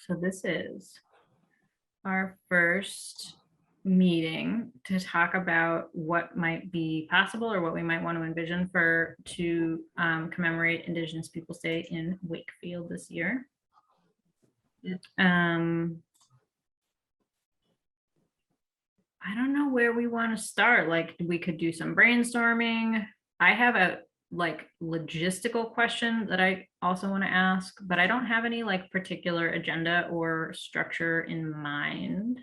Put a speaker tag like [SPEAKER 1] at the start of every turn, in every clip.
[SPEAKER 1] So this is our first meeting to talk about what might be possible or what we might want to envision to commemorate Indigenous Peoples Day in Wakefield this year. I don't know where we want to start. Like, we could do some brainstorming. I have a logistical question that I also want to ask, but I don't have any particular agenda or structure in mind.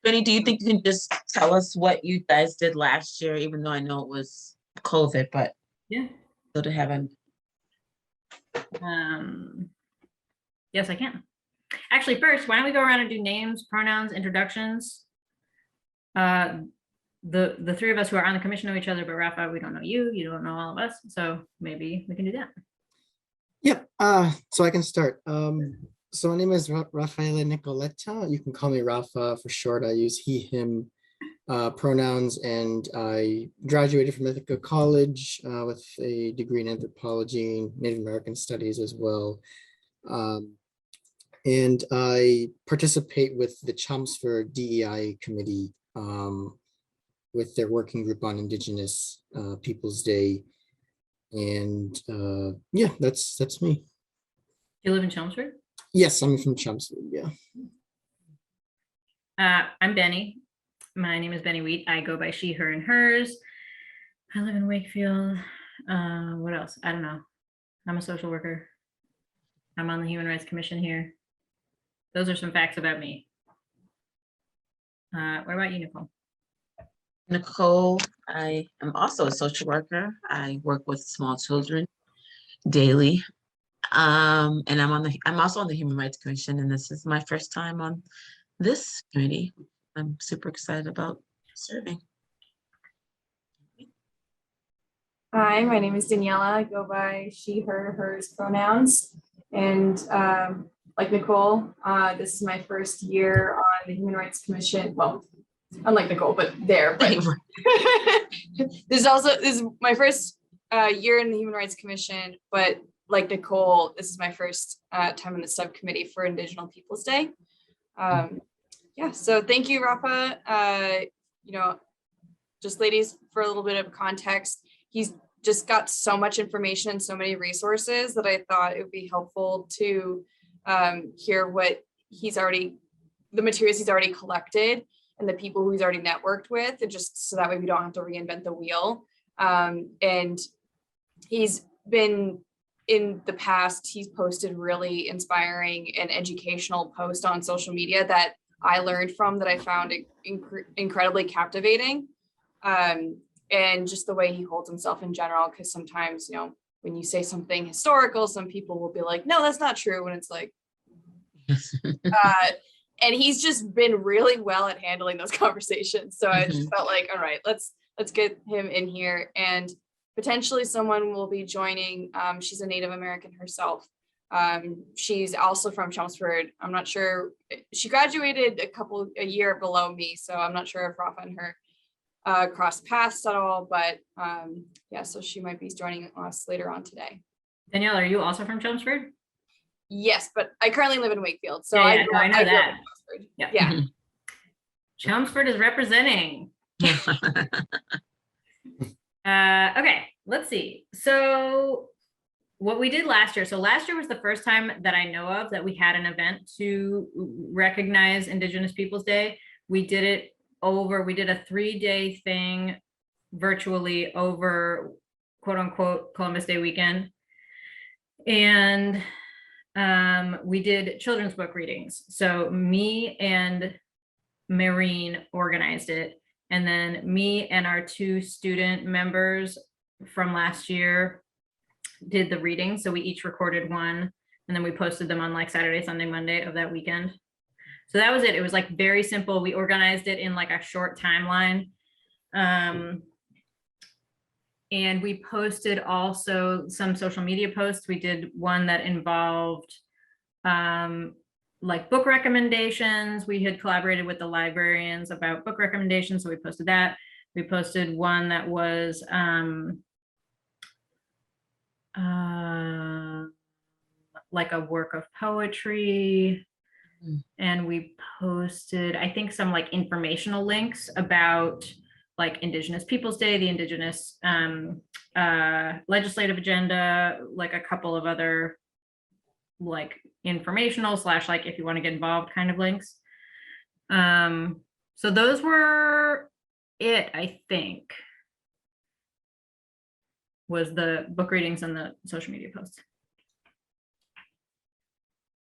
[SPEAKER 2] Benny, do you think you can just tell us what you guys did last year, even though I know it was COVID, but
[SPEAKER 1] yeah,
[SPEAKER 2] so to have a
[SPEAKER 1] yes, I can. Actually, first, why don't we go around and do names, pronouns, introductions? The three of us who are on the commission know each other, but Rafa, we don't know you. You don't know all of us, so maybe we can do that.
[SPEAKER 3] Yep. So I can start. So my name is Rafaela Nicoletta. You can call me Rafa for short. I use he, him pronouns, and I graduated from Ithaca College with a degree in anthropology and Native American studies as well. And I participate with the Chelmsford DEI committee with their working group on Indigenous Peoples Day. And yeah, that's me.
[SPEAKER 1] You live in Chelmsford?
[SPEAKER 3] Yes, I'm from Chelmsford, yeah.
[SPEAKER 1] I'm Benny. My name is Benny Wheat. I go by she, her, and hers. I live in Wakefield. What else? I don't know. I'm a social worker. I'm on the Human Rights Commission here. Those are some facts about me. What about you, Nicole?
[SPEAKER 2] Nicole, I am also a social worker. I work with small children daily. And I'm also on the Human Rights Commission, and this is my first time on this committee. I'm super excited about serving.
[SPEAKER 4] Hi, my name is Daniela. I go by she, her, hers pronouns. And like Nicole, this is my first year on the Human Rights Commission. Well, unlike Nicole, but there. But this is my first year in the Human Rights Commission. But like Nicole, this is my first time in the subcommittee for Indigenous Peoples Day. Yeah, so thank you, Rafa. Just ladies, for a little bit of context, he's just got so much information, so many resources that I thought it would be helpful to hear what the materials he's already collected and the people who he's already networked with, and just so that way we don't have to reinvent the wheel. And he's been, in the past, he's posted really inspiring and educational posts on social media that I learned from, that I found incredibly captivating. And just the way he holds himself in general, because sometimes, when you say something historical, some people will be like, no, that's not true. And it's like, and he's just been really well at handling those conversations. So I just felt like, all right, let's get him in here. And potentially someone will be joining. She's a Native American herself. She's also from Chelmsford. I'm not sure. She graduated a year below me. So I'm not sure if Rafa and her cross paths at all, but yeah, so she might be joining us later on today.
[SPEAKER 1] Danielle, are you also from Chelmsford?
[SPEAKER 4] Yes, but I currently live in Wakefield, so
[SPEAKER 1] I know that.
[SPEAKER 4] Yeah.
[SPEAKER 1] Chelmsford is representing. Okay, let's see. So what we did last year. So last year was the first time that I know of that we had an event to recognize Indigenous Peoples Day. We did a 3-day thing virtually over quote unquote Columbus Day weekend. And we did children's book readings. So me and Maureen organized it. And then me and our 2 student members from last year did the reading. So we each recorded one, and then we posted them on Saturday, Sunday, Monday of that weekend. So that was it. It was very simple. We organized it in a short timeline. And we posted also some social media posts. We did one that involved book recommendations. We had collaborated with the librarians about book recommendations. So we posted that. We posted one that was a work of poetry. And we posted, I think, some like informational links about like Indigenous Peoples Day, the Indigenous legislative agenda, like a couple of other like informational / like if you want to get involved kind of links. So those were it, I think, was the book readings and the social media posts.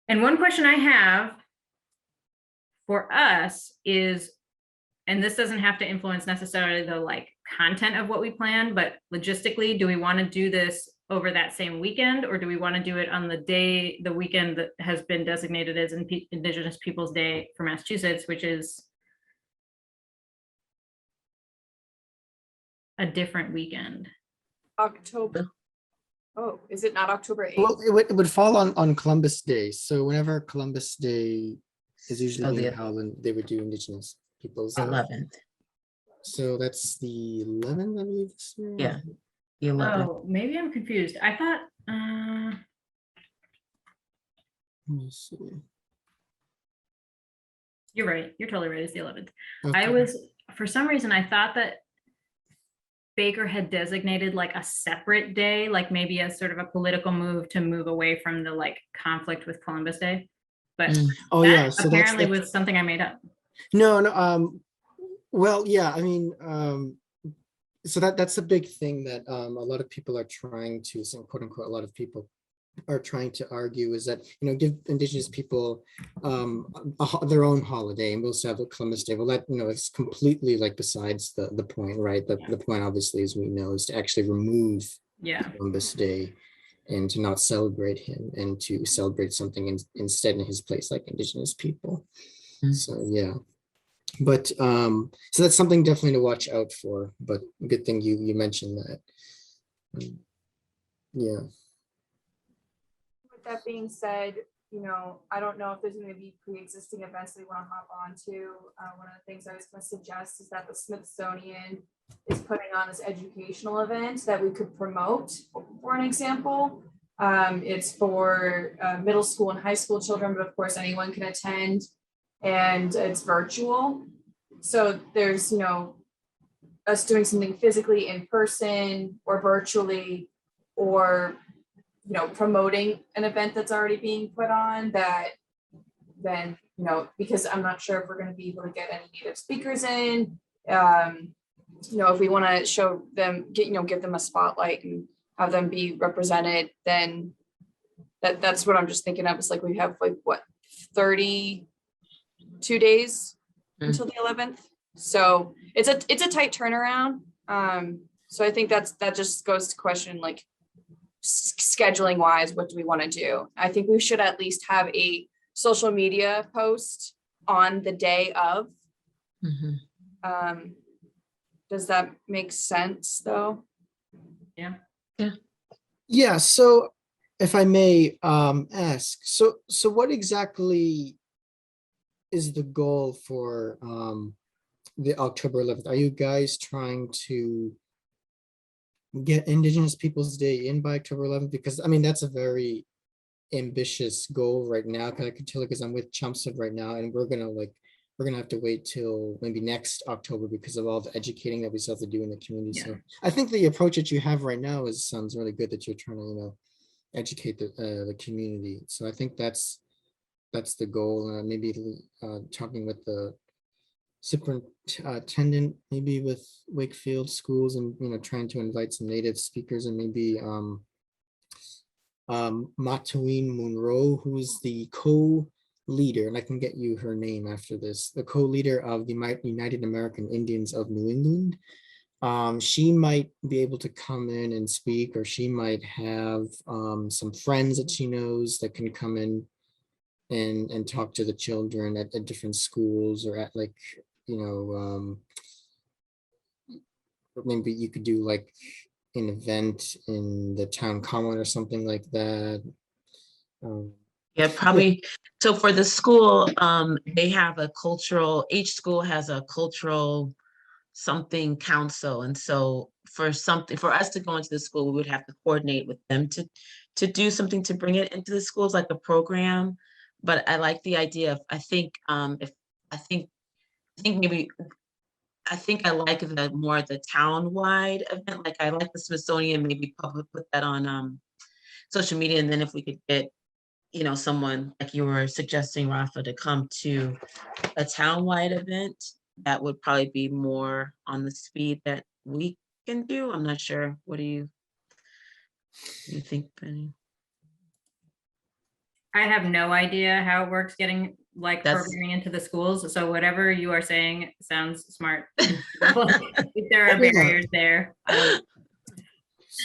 [SPEAKER 1] And one question I have for us is, and this doesn't have to influence necessarily the like content of what we plan, but logistically, do we want to do this over that same weekend, or do we want to do it on the weekend that has been designated as Indigenous Peoples Day for Massachusetts, which is a different weekend?
[SPEAKER 4] October. Oh, is it not October 8th?
[SPEAKER 3] Well, it would fall on Columbus Day. So whenever Columbus Day is usually being held, and they would do Indigenous Peoples Day.
[SPEAKER 2] 11th.
[SPEAKER 3] So that's the 11th, I believe.
[SPEAKER 2] Yeah, the 11th.
[SPEAKER 1] Oh, maybe I'm confused. I thought,
[SPEAKER 3] Let me see.
[SPEAKER 1] you're right. You're totally right. It's the 11th.
[SPEAKER 3] Okay.
[SPEAKER 1] For some reason, I thought that Baker had designated like a separate day, like maybe as sort of a political move to move away from the like conflict with Columbus Day. But
[SPEAKER 3] Oh
[SPEAKER 1] that
[SPEAKER 3] yeah, so
[SPEAKER 1] apparently
[SPEAKER 3] that's
[SPEAKER 1] was something I made up.
[SPEAKER 3] no. Well, yeah, I mean, so that's a big thing that a lot of people are trying to, so quote unquote, a lot of people are trying to argue is that, you know, give Indigenous people their own holiday, and we'll still have a Columbus Day. Well, that, you know, it's completely like besides the point, right? The point, obviously, as we know, is to actually remove Columbus Day and to not celebrate him, and to celebrate something instead in his place, like Indigenous people. So yeah. But so that's something definitely to watch out for, but good thing you mentioned that. Yeah.
[SPEAKER 4] With that being said, you know, I don't know if there's going to be pre-existing events that we want to hop on to. One of the things I was going to suggest is that the Smithsonian is putting on this educational event that we could promote, for an example. It's for middle school and high school children, but of course anyone can attend, and it's virtual. So there's, you know, us doing something physically in person or virtually, or, you know, promoting an event that's already being put on, that then, you know, because I'm not sure if we're going to be able to get any native speakers in, you know, if we want to show them, give them a spotlight and have them be represented, then that's what I'm just thinking of. It's like we have like what, 32 days until the 11th. So it's a tight turnaround. So I think that just goes to question, like, scheduling wise, what do we want to do? I think we should at least have a social media post on the day of. Does that make sense though?
[SPEAKER 3] Yeah, so if I may ask, so what exactly is the goal for the October 11th? Are you guys trying to get Indigenous Peoples Day in by October 11th? Because I mean, that's a very ambitious goal right now. I can tell, because I'm with Chelmsford right now, and we're gonna have to wait till maybe next October because of all the educating that we still have to do in the community. So I think the approach that you have right now sounds really good, that you're trying to, you know, educate the community. So I think that's the goal. Maybe talking with the superintendent, maybe with Wakefield schools, and, you know, trying to invite some native speakers, and maybe Mataween Monroe, who is the co-leader, and I can get you her name after this, the co-leader of the United American Indians of New England. She might be able to come in and speak, or she might have some friends that she knows that can come in and talk to the children at different schools, or at, like, you know, maybe you could do like an event in the town common or something like that.
[SPEAKER 2] Yeah, probably. So for the school, they have each school has a cultural something council. And so for us to go into the school, we would have to coordinate with them to do something to bring it into the schools, like a program. but I like the idea of, I think, if, I think, I think maybe, I think I like the more the town-wide event, like I like the Smithsonian, maybe public put that on, social media, and then if we could get, you know, someone like you were suggesting, Rafa, to come to a town-wide event, that would probably be more on the speed that we can do. I'm not sure. What do you think, Penny?
[SPEAKER 1] I have no idea how it works getting like
[SPEAKER 2] That's-
[SPEAKER 1] programming into the schools. So whatever you are saying sounds smart. If there are
[SPEAKER 3] Yeah.
[SPEAKER 1] barriers there.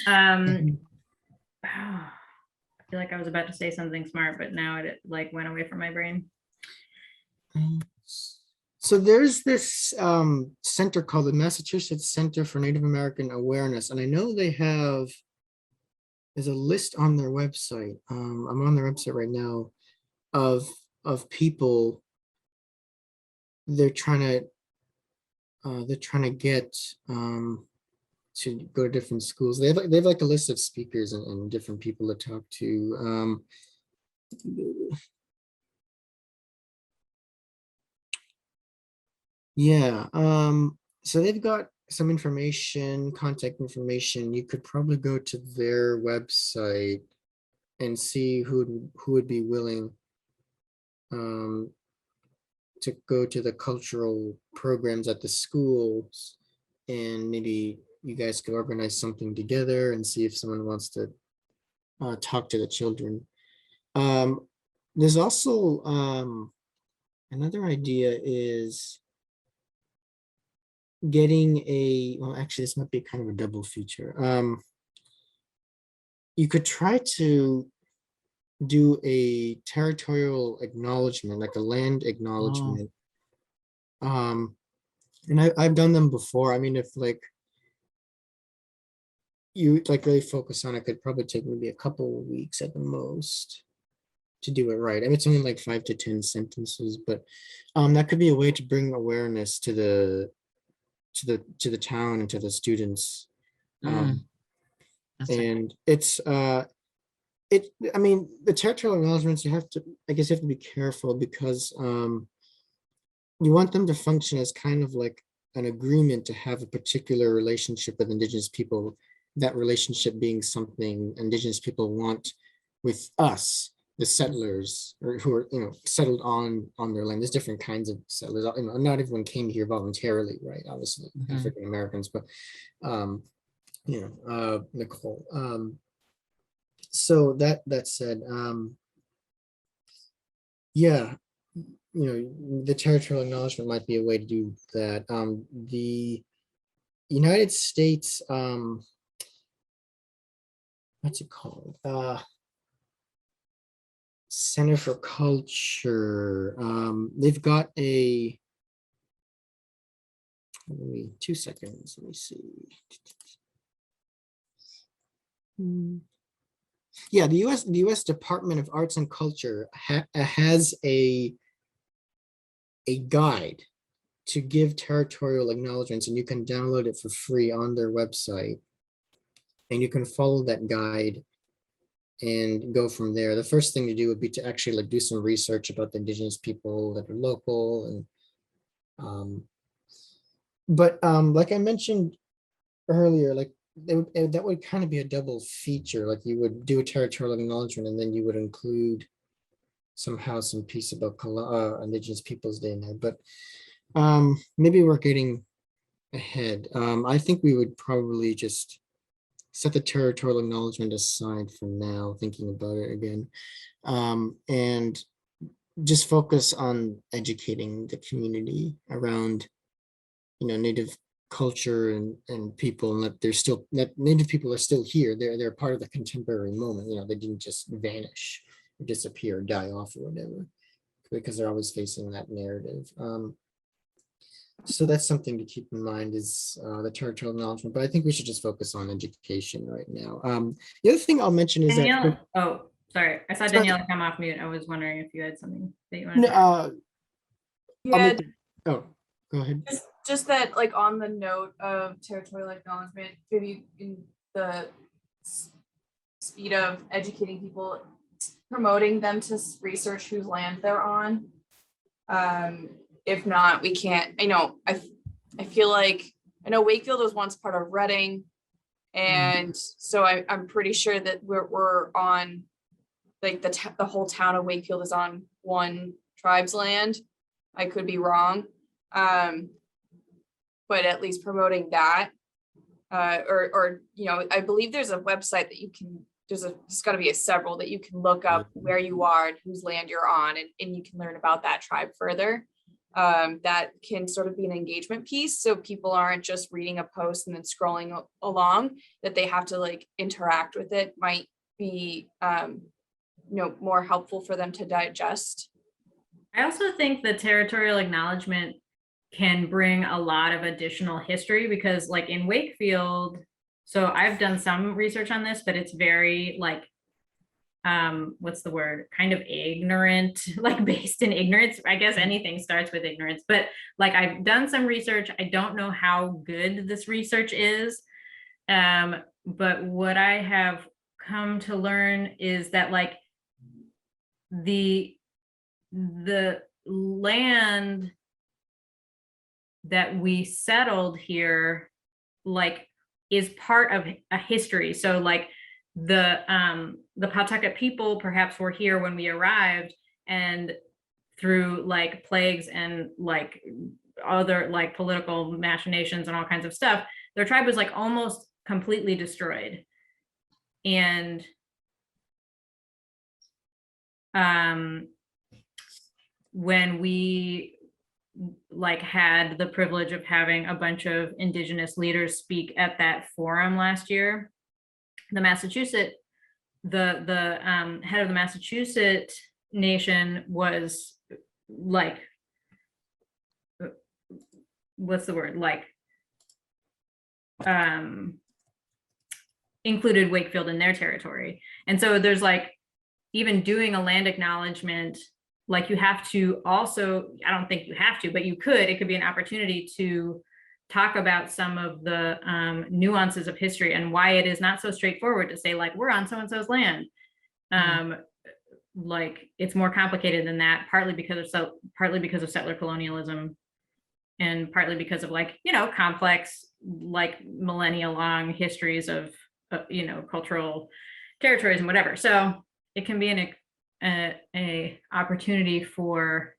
[SPEAKER 3] Mhm.
[SPEAKER 1] I feel like I was about to say something smart, but now it like went away from my brain.
[SPEAKER 3] So there's this center called the Massachusetts Center for Native American Awareness, and I know they have, there's a list on their website. I'm on their website right now of people they're trying to get to go to different schools. They have like a list of speakers and different people to talk to. Yeah, so they've got some information, contact information. You could probably go to their website and see who would be willing to go to the cultural programs at the schools, and maybe you guys could organize something together and see if someone wants to talk to the children. There's also another idea is getting a, well, actually, this might be kind of a double feature. You could try to do a territorial acknowledgement, like a land acknowledgement. And I've done them before. I mean, if like you like really focus on it, could probably take maybe a couple of weeks at the most to do it right. I mean, it's only like 5 to 10 sentences, but that could be a way to bring awareness to the town and to the students.
[SPEAKER 2] That's a-
[SPEAKER 3] And it's I mean, the territorial acknowledgements, you have to, I guess you have to be careful because you want them to function as kind of like an agreement to have a particular relationship with Indigenous people, that relationship being something Indigenous people want with us, the settlers, or who are, you know, settled on their land. There's different kinds of settlers. You know, not everyone came here voluntarily, right? Obviously, African Americans, but you know, Nicole. So that said, yeah, you know, the territorial acknowledgement might be a way to do that. The United States, what's it called? Center for Culture. They've got a, let me, 2 seconds, let me see. Yeah, the US Department of Arts and Culture has a guide to give territorial acknowledgements, and you can download it for free on their website, and you can follow that guide and go from there. The first thing to do would be to actually like do some research about the Indigenous people that are local, and but like I mentioned earlier, like that would kind of be a double feature. Like you would do a territorial acknowledgement, and then you would include somehow some piece about Indigenous Peoples Day in there. But maybe we're getting ahead. I think we would probably just set the territorial acknowledgement aside for now, thinking about it again, and just focus on educating the community around, you know, Native culture and people, and that there's still, that Native people are still here. They're part of the contemporary moment. You know, they didn't just vanish or disappear, or die off, or whatever, because they're always facing that narrative. So that's something to keep in mind, is the territorial acknowledgement, but I think we should just focus on education right now. The other thing I'll mention is
[SPEAKER 1] Danielle,
[SPEAKER 3] that,
[SPEAKER 1] oh, sorry. I saw
[SPEAKER 3] Sorry.
[SPEAKER 1] Danielle come off mute. I was wondering if you had something that you wanted to.
[SPEAKER 3] I'll
[SPEAKER 4] Yeah,
[SPEAKER 3] make, oh, go ahead.
[SPEAKER 4] just that, like on the note of territorial acknowledgement, maybe in the speed of educating people, promoting them to research whose land they're on. If not, we can't, I feel like, I know Wakefield was once part of Reading. And so I'm pretty sure that we're on, like the whole town of Wakefield is on one tribe's land. I could be wrong. But at least promoting that, or I believe there's a website that you can, there's got to be several that you can look up where you are and whose land you're on, and you can learn about that tribe further. That can sort of be an engagement piece, so people aren't just reading a post and then scrolling along, that they have to like interact with it. Might be more helpful for them to digest.
[SPEAKER 1] I also think the territorial acknowledgement can bring a lot of additional history, because like in Wakefield, so I've done some research on this, but it's very like, what's the word? Kind of ignorant, like based in ignorance. I guess anything starts with ignorance, but like I've done some research. I don't know how good this research is. But what I have come to learn is that like the land that we settled here like is part of a history. So like the Pawtucket people perhaps were here when we arrived, and through like plagues and like other like political machinations and all kinds of stuff, their tribe was like almost completely destroyed. And when we like had the privilege of having a bunch of Indigenous leaders speak at that forum last year, the head of the Massachusetts nation was like, what's the word? Like, included Wakefield in their territory. And so there's like, even doing a land acknowledgement, like you have to also, I don't think you have to, but you could, it could be an opportunity to talk about some of the nuances of history and why it is not so straightforward to say like, we're on so-and-so's land. Like it's more complicated than that, partly because of settler colonialism, and partly because of like, complex, like millennia long histories of, cultural territories and whatever. So it can be an opportunity for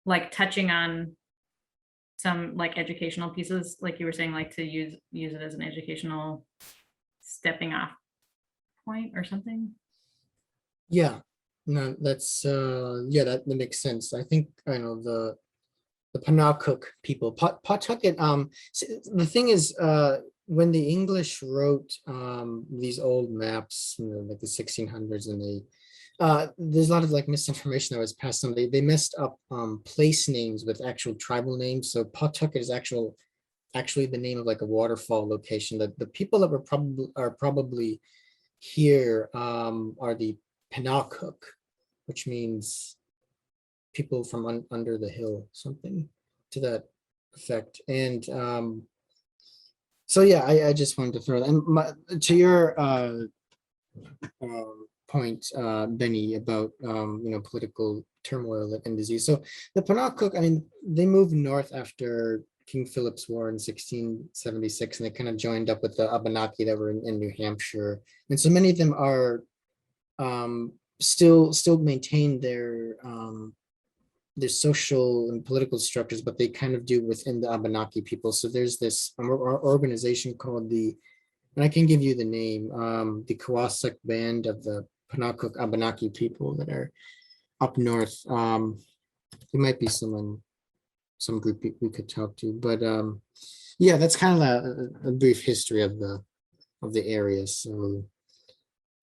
[SPEAKER 1] like touching on some like educational pieces, like you were saying, like to use it as an educational stepping off point or something.
[SPEAKER 3] Yeah, no, that's yeah, that makes sense. I think I know the Penobscot people, Pawtucket. The thing is, when the English wrote these old maps, like the 1600s, and there's a lot of like misinformation that was passed on. They messed up place names with actual tribal names. So Pawtucket is actually the name of like a waterfall location. That the people that are probably here are the Penobscot, which means people from under the hill, something to that effect. And so yeah, I just wanted to throw that. And to your point, Benny, about political turmoil and disease. So the Penobscot, I mean, they moved north after King Philip's War in 1676, and they kind of joined up with the Abenaki that were in New Hampshire. And so many of them are still maintain their social and political structures, but they kind of do within the Abenaki people. So there's this organization called and I can give you the name, the Kawasuk Band of the Penobscot Abenaki people that are up north. It might be some group we could talk to, but yeah, that's kind of a brief history of the area. So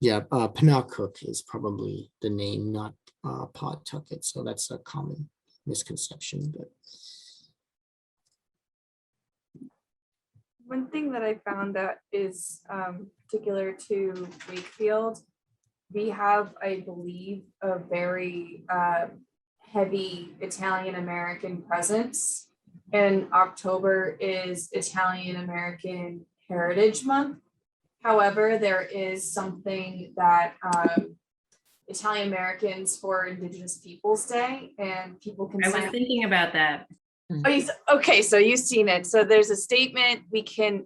[SPEAKER 3] yeah, Penobscot is probably the name, not Pawtucket. So that's a common misconception. But
[SPEAKER 4] one thing that I found that is particular to Wakefield, we have, I believe, a very heavy Italian American presence, and October is Italian American Heritage Month. However, there is something that Italian Americans for Indigenous Peoples Day, and people can
[SPEAKER 1] I
[SPEAKER 4] sign
[SPEAKER 1] was
[SPEAKER 4] up.
[SPEAKER 1] thinking about that.
[SPEAKER 4] Oh, okay, so you've seen it. So there's a statement we can,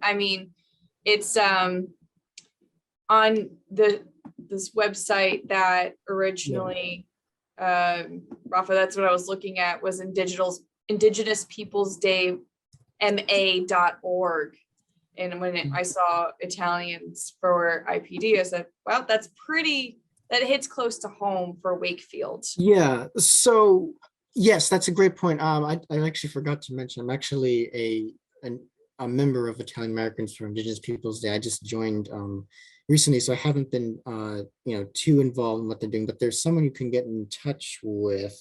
[SPEAKER 4] it's on this website that originally, Rafa, that's what I was looking at, was Indigenous Peoples Day ma.org. And when I saw Italians for IPD, I said, well, that hits close to home for Wakefield.
[SPEAKER 3] Yeah, so yes, that's a great point. I actually forgot to mention, I'm actually a member of Italian Americans for Indigenous Peoples Day. I just joined recently, so I haven't been too involved in what they're doing, but there's someone you can get in touch with.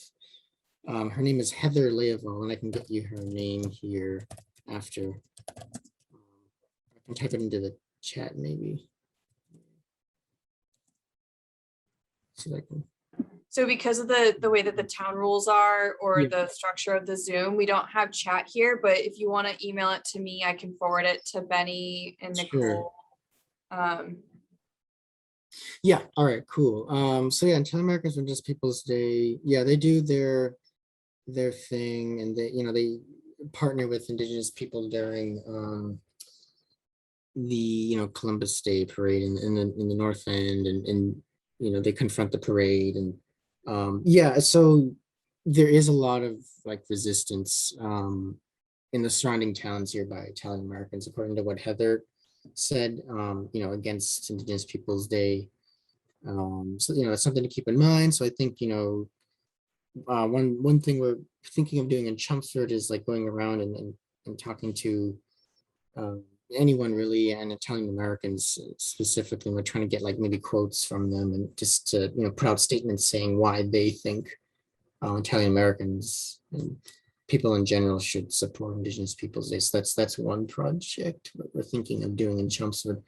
[SPEAKER 3] Her name is Heather Leoval, and I can get you her name here after. I can type it into the chat maybe. See if I can.
[SPEAKER 4] So because of the way that the town rules are, or
[SPEAKER 3] Yeah.
[SPEAKER 4] the structure of the Zoom, we don't have chat here, but if you want to email it to me, I can forward it to Benny and
[SPEAKER 3] Sure.
[SPEAKER 4] Nicole.
[SPEAKER 3] Yeah, all right, cool. So yeah, Italian Americans for Indigenous Peoples Day, yeah, they do their thing, and they partner with Indigenous people during the Columbus Day parade in the North End, and they confront the parade, and yeah, so there is a lot of like resistance in the surrounding towns here by Italian Americans, according to what Heather said, against Indigenous Peoples Day. So it's something to keep in mind. So I think one thing we're thinking of doing in Chelmsford is like going around and talking to anyone really, and Italian Americans specifically. We're trying to get like maybe quotes from them, and just to put out statements saying why they think Italian Americans and people in general should support Indigenous Peoples Day. So that's one project we're thinking of doing in Chelmsford.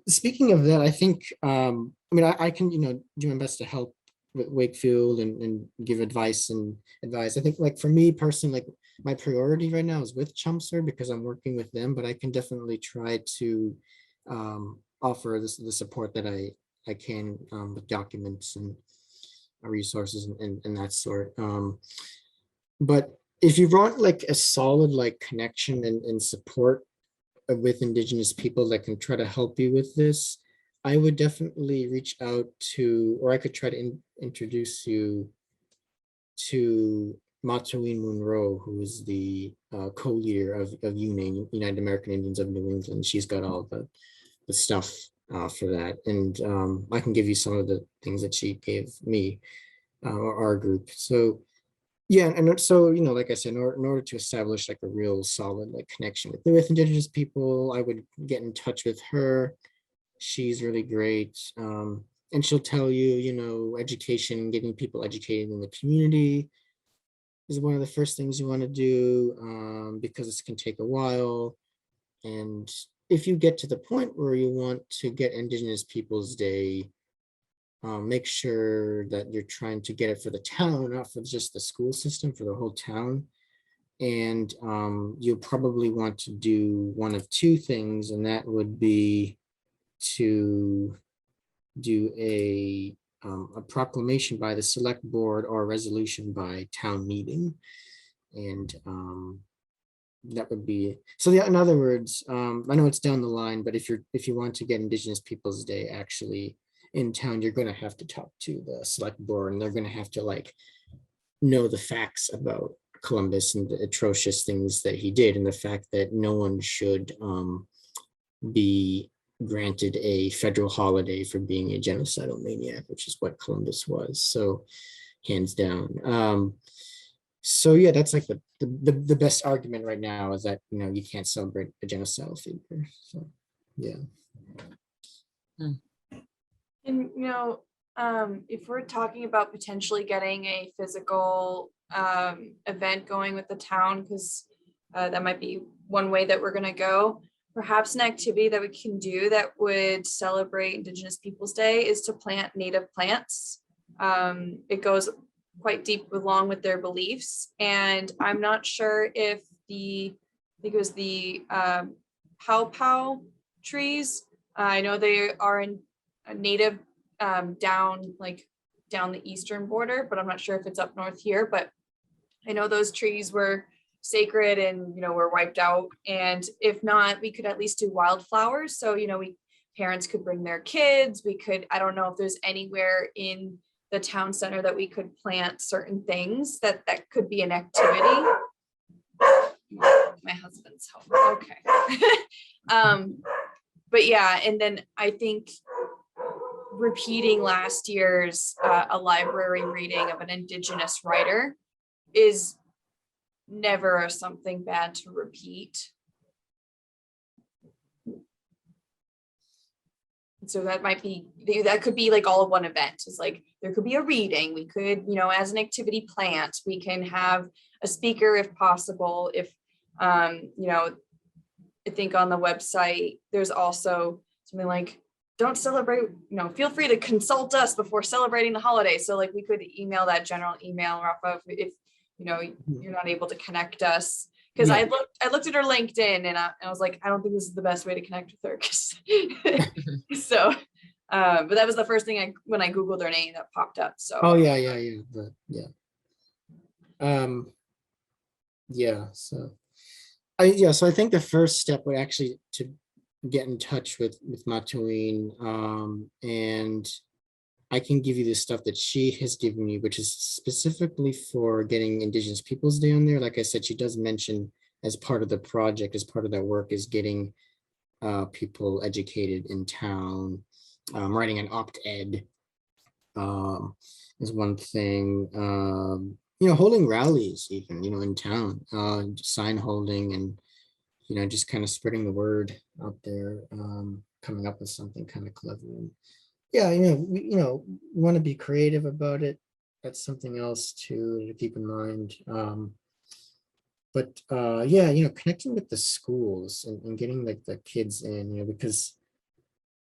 [SPEAKER 3] Speaking of that, I think I can do my best to help with Wakefield and give advice. I think like for me personally, like my priority right now is with Chelmsford because I'm working with them, but I can definitely try to offer the support that I can with documents and resources and that sort. But if you want like a solid like connection and support with Indigenous people that can try to help you with this, I would definitely reach out to, or I could try to introduce you to Matawin Munro, who is the co-leader of UNAIN, United American Indians of New England. She's got all the stuff for that. And I can give you some of the things that she gave me, or our group. So yeah, and so like I said, in order to establish like a real solid like connection with Indigenous people, I would get in touch with her. She's really great, and she'll tell you, education, getting people educated in the community is one of the first things you want to do, because this can take a while. And if you get to the point where you want to get Indigenous Peoples Day, make sure that you're trying to get it for the town, not for just the school system, for the whole town. And you'll probably want to do one of two things, and that would be to do a proclamation by the select board or a resolution by town meeting. And that would be, so yeah, in other words, I know it's down the line, but if you want to get Indigenous Peoples Day actually in town, you're going to have to talk to the select board, and they're going to have to like know the facts about Columbus and the atrocious things that he did, and the fact that no one should be granted a federal holiday for being a genocidal maniac, which is what Columbus was. So hands down. So yeah, that's like the best argument right now, is that you can't celebrate a genocidal figure. So yeah.
[SPEAKER 4] And if we're talking about potentially getting a physical event going with the town, because that might be one way that we're going to go. Perhaps an activity that we can do that would celebrate Indigenous Peoples Day is to plant native plants. It goes quite deep along with their beliefs, and I'm not sure if I think it was the Pow Pow trees. I know they are in a native down the eastern border, but I'm not sure if it's up north here. But I know those trees were sacred and, were wiped out. And if not, we could at least do wildflowers. So, parents could bring their kids. I don't know if there's anywhere in the town center that we could plant certain things that could be an activity. My husband's home. Okay. But yeah, and then I think repeating last year's a library reading of an Indigenous writer is never something bad to repeat. So that could be like all of one event. Is like there could be a reading. We could, as an activity plant, we can have a speaker if possible. If I think on the website there's also something like, don't celebrate, feel free to consult us before celebrating the holiday. So like we could email that general email, Rafa, if you're not able to connect us. Because
[SPEAKER 3] Yeah.
[SPEAKER 4] I looked at her LinkedIn and I was like, I don't think this is the best way to connect with her. So, but that was the first thing when I Googled her name that popped up. So.
[SPEAKER 3] Oh, yeah. So I think the first step would actually to get in touch with Matuine, and I can give you the stuff that she has given me, which is specifically for getting Indigenous Peoples Day on there. Like I said, she does mention as part of the project, as part of that work, is getting people educated in town. Writing an opt-ed is one thing. Holding rallies even, in town, sign holding, and just kind of spreading the word out there, coming up with something kind of clever. And yeah, we want to be creative about it. That's something else to keep in mind. But connecting with the schools and getting like the kids in, because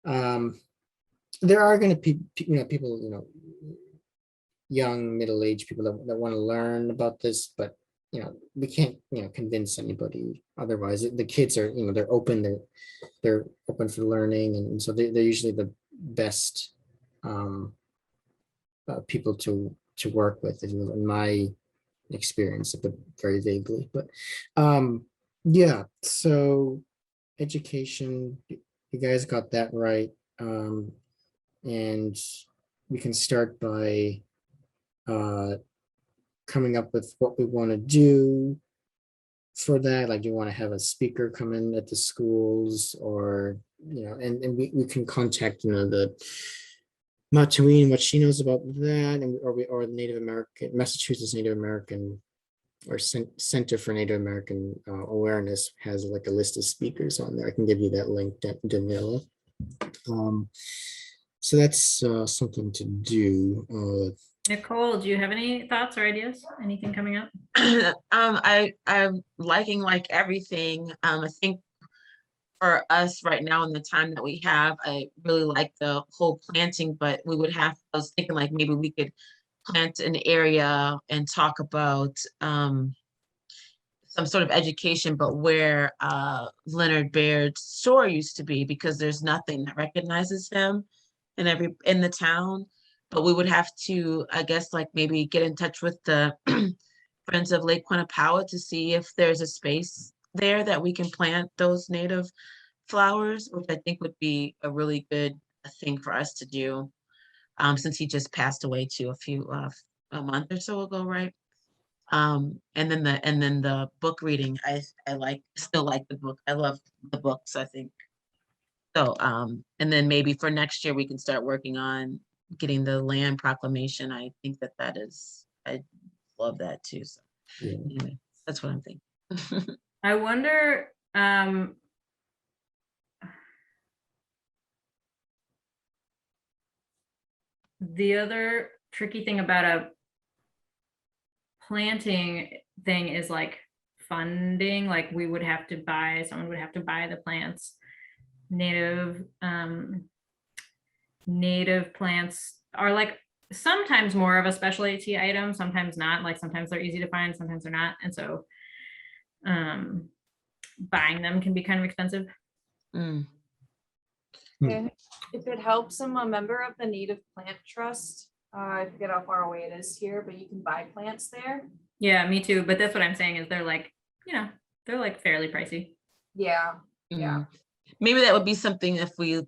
[SPEAKER 3] there are going to be people, young, middle-aged people that want to learn about this, but we can't convince anybody otherwise. The kids are they're open for learning, and so they're usually the best people to work with, in my experience, but very vaguely. But so education, you guys got that right. And we can start by coming up with what we want to do for that. Like, do you want to have a speaker come in at the schools, or and we can contact the Matuine, what she knows about that, and or Native American, Massachusetts Native American, or Center for Native American Awareness has like a list of speakers on there. I can give you that link, Daniela. So that's something to do.
[SPEAKER 1] Nicole, do you have any thoughts or ideas? Anything coming up?
[SPEAKER 2] I'm liking like everything. I think for us right now in the time that we have, I really like the whole planting, but I was thinking like maybe we could plant an area and talk about some sort of education, but where Leonard Baird's store used to be, because there's nothing that recognizes him in the town. But we would have to, I guess, like maybe get in touch with the Friends of Lake Quinnipiac to see if there's a space there that we can plant those native flowers, which I think would be a really good thing for us to do, since he just passed away too a month or so ago, right? And then the book reading, I still like the book. I love the books, I think. So and then maybe for next year we can start working on getting the land proclamation. I think I love that too. So anyway, that's what I'm thinking.
[SPEAKER 1] I wonder, the other tricky thing about a planting thing is like funding. Like someone would have to buy the plants. Native plants are like sometimes more of a special AT item, sometimes not. Like sometimes they're easy to find, sometimes they're not. And so buying them can be kind of expensive.
[SPEAKER 3] Hmm.
[SPEAKER 4] And if it helps, I'm a member of the Native Plant Trust. I forget how far away it is here, but you can buy plants there.
[SPEAKER 1] Yeah, me too. But that's what I'm saying is they're like, they're like fairly pricey.
[SPEAKER 4] Yeah, yeah.
[SPEAKER 2] Mm. Maybe that would be something if we,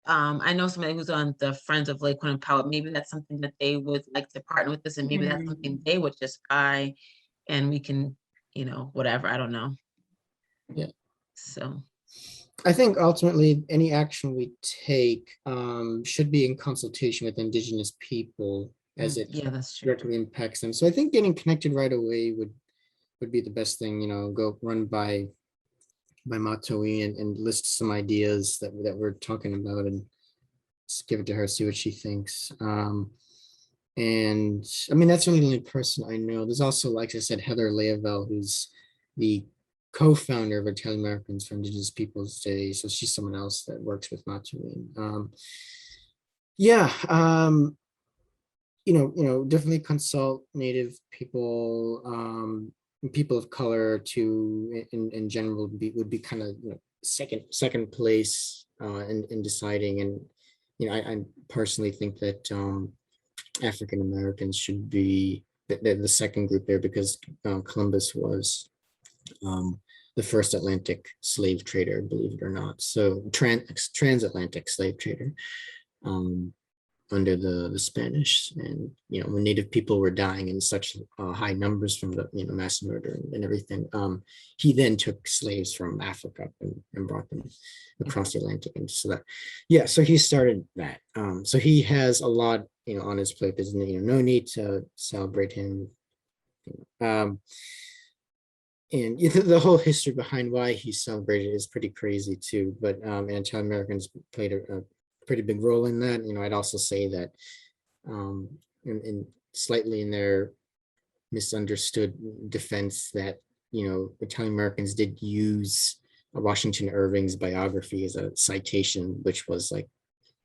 [SPEAKER 2] I know somebody who's on the Friends of Lake Quinnipiac, maybe that's something that they would like to partner with us, and maybe that's something they would just buy and we can, whatever, I don't know.
[SPEAKER 3] Yeah.
[SPEAKER 2] So,
[SPEAKER 3] I think ultimately any action we take should be in consultation with Indigenous people as it
[SPEAKER 2] yeah, that's true.
[SPEAKER 3] directly impacts them. So I think getting connected right away would be the best thing, go run by Matoi and list some ideas that we're talking about and just give it to her, see what she thinks. And I mean, that's really the only person I know. There's also, like I said, Heather Leavel, who's the co-founder of Italian Americans for Indigenous Peoples Day. So she's someone else that works with Matui. Yeah, definitely consult Native people, people of color to, in general, would be kind of second place in deciding. And I personally think that African Americans should be the second group there, because Columbus was the first Atlantic slave trader, believe it or not. So transatlantic slave trader. Under the Spanish, and when Native people were dying in such high numbers from the mass murder and everything, he then took slaves from Africa and brought them across the Atlantic, and so that, yeah, so he started that. So he has a lot on his plate. There's no need to celebrate him. And the whole history behind why he's celebrated is pretty crazy too. But anti-Americans played a pretty big role in that. I'd also say that in slightly in their misunderstood defense, that Italian Americans did use Washington Irving's biography as a citation, which was like,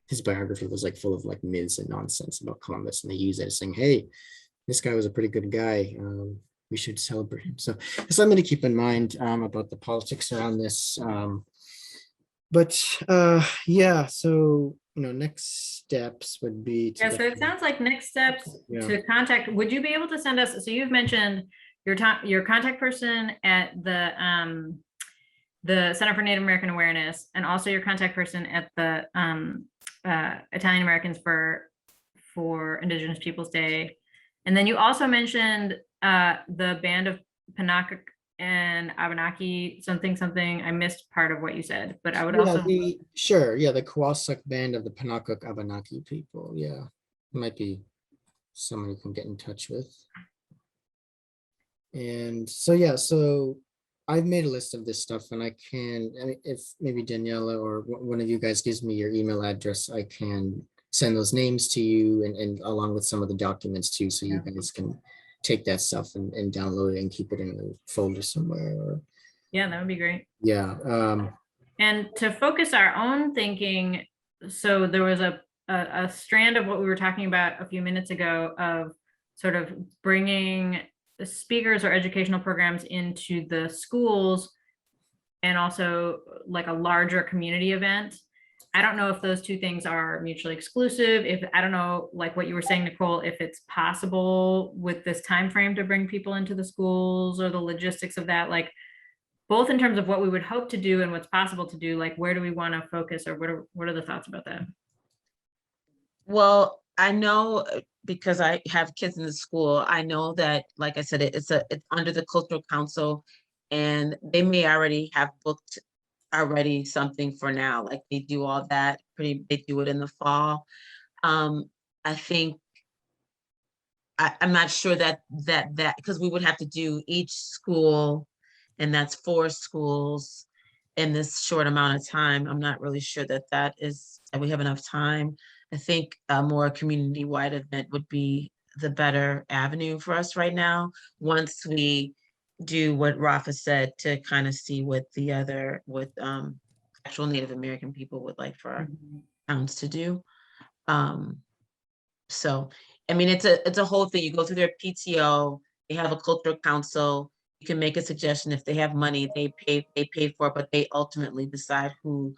[SPEAKER 3] his biography was like full of like myths and nonsense about Columbus, and they use it as saying, hey, this guy was a pretty good guy, we should celebrate him. So something to keep in mind about the politics around this. But yeah, so next steps would be to
[SPEAKER 1] Yeah, so it sounds like next steps to contact, would you be able to send us, so you've mentioned your contact person at the Center for Native American Awareness, and also your contact person at the Italian Americans for Indigenous Peoples Day. And then you also mentioned the band of Pennacook and Abenaki, something. I missed part of what you said, but I would also.
[SPEAKER 3] The Kewasuk band of the Pennacook Abenaki people. Yeah, might be someone you can get in touch with. And so, yeah, so I've made a list of this stuff, and I mean, if maybe Daniela or one of you guys gives me your email address, I can send those names to you and along with some of the documents too, so you guys can take that stuff and download it and keep it in a folder somewhere. Or,
[SPEAKER 1] yeah, that would be great.
[SPEAKER 3] Yeah.
[SPEAKER 1] And to focus our own thinking, so there was a strand of what we were talking about a few minutes ago of sort of bringing the speakers or educational programs into the schools, and also like a larger community event. I don't know if those two things are mutually exclusive. I don't know, like what you were saying, Nicole, if it's possible with this time frame to bring people into the schools, or the logistics of that, like both in terms of what we would hope to do and what's possible to do, like where do we want to focus, or what are the thoughts about that?
[SPEAKER 2] Well, I know because I have kids in the school, I know that, like I said, it's under the Cultural Council, and they may already have booked already something for now. Like they do all that they do it in the fall. I think I'm not sure that because we would have to do each school, and that's 4 schools in this short amount of time. I'm not really sure that we have enough time. I think a more community-wide event would be the better avenue for us right now, once we do what Rafa said, to kind of see what actual Native American people would like for our towns to do. So, I mean, it's a whole thing. You go through their PTO, they have a cultural council. You can make a suggestion. If they have money, they pay for it, but they ultimately decide who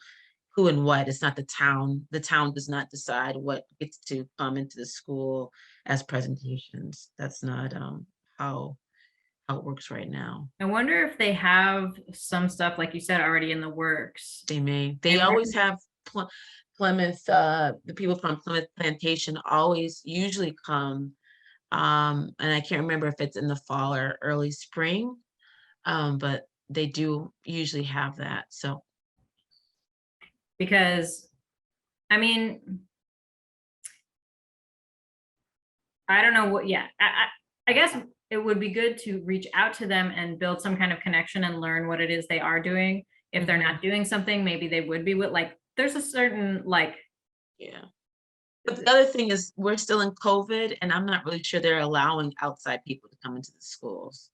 [SPEAKER 2] who and what. It's not the town. The town does not decide what gets to come into the school as presentations. That's not how it works right now.
[SPEAKER 1] I wonder if they have some stuff, like you said, already in the works.
[SPEAKER 2] They always have Plymouth, the people from Plymouth Plantation always usually come. And I can't remember if it's in the fall or early spring. But they do usually have that. So
[SPEAKER 1] Because, I mean, I don't know what, yeah, I guess it would be good to reach out to them and build some kind of connection and learn what it is they are doing. If they're not doing something, maybe they would be with, like, there's a certain, like,
[SPEAKER 2] yeah. But the other thing is we're still in COVID and I'm not really sure they're allowing outside people to come into the schools.